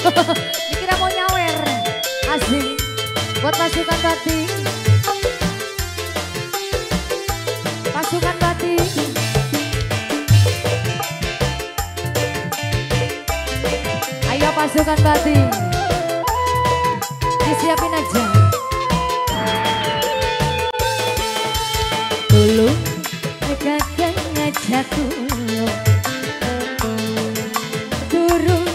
Dikira mau nyawer. Asik. Buat pasukan batik. Pasukan batik. Ayo pasukan batik. Disiapin aja. Tulung kakak ngajak tulung. Turun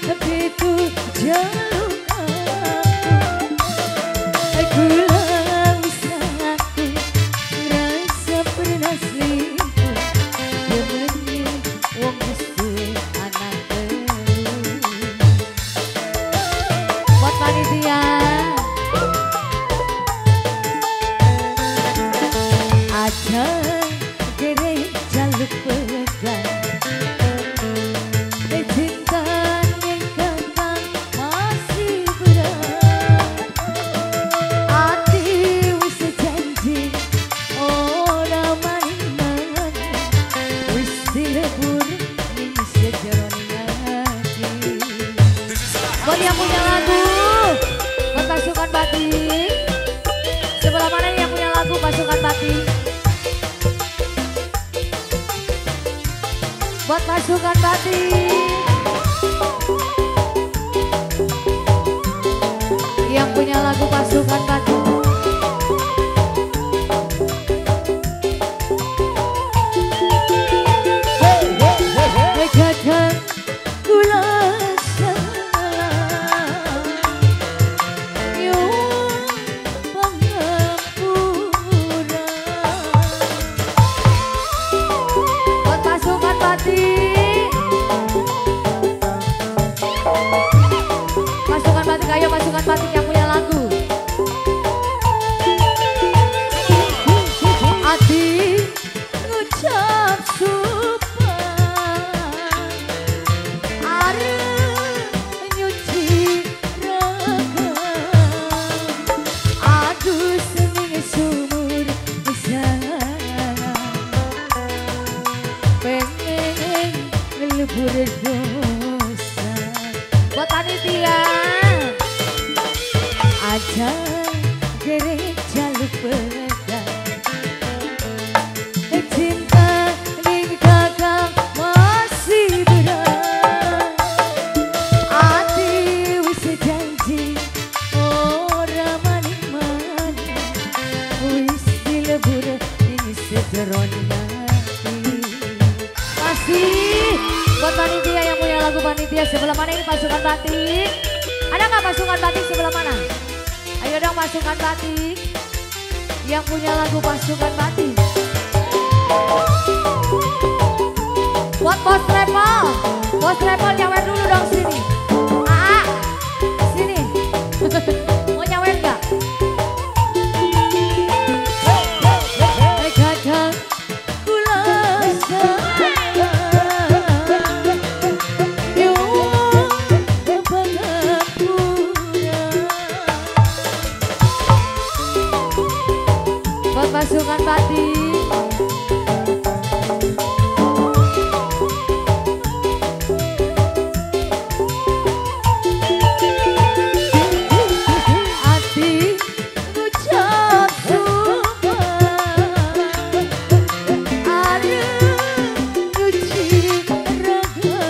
begitu jauh aku usah aku rasa pernah selingkuh demi wong duwe anak telu. Buat panitia aja kere jaluk pegang cinta yang kakak masih berat hati wis janji ora maning-maning wis dilebur ning sejeroning hati. Buat yang punya lagu buat pasukan batik sebelah mana yang punya lagu pasukan batik? Buat pasukan batik yang punya lagu pasukan batik. Kakak kula salah nyuwun pangapura. Buat pasukan batik. Pasukan batik, ayo pasukan batik yang punya lagu. Ati ngucap sumpah arep nyuci raga aduh sening sumur sana pengen ngelebur dosa. Buat panitia aja gerek jaluk pegang cinta ning kakak masih berat hati wis janji ora maning-maning wis dilebur ning sejeroning hati. Masih buat panitia yang punya lagu panitia sebelah mana ini pasukan batik? Ada nggak pasukan batik sebelah mana? Ayo dong pasukan batik yang punya lagu pasukan batik. Buat bos Repol nyawer dulu dong sini. Sini. Mau nyawer nggak? Kakak kula buat pasukan batik. Hati ngucap sumpah arep nyuci raga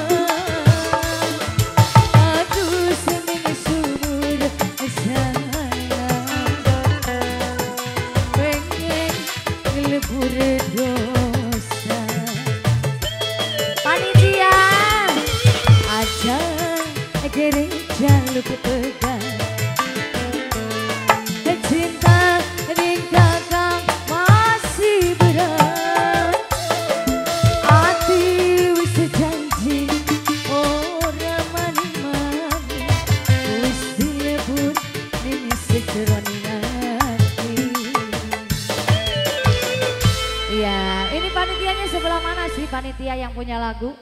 aduh sening sumur sana pengen ngelebur dosa. Panitia aja kere jaluk pegang cinta ning kakak masih berat hati wis janji ora maning-maning wis dilebur ning sejeroning hati. Ya, ini panitianya sebelah mana sih panitia yang punya lagu?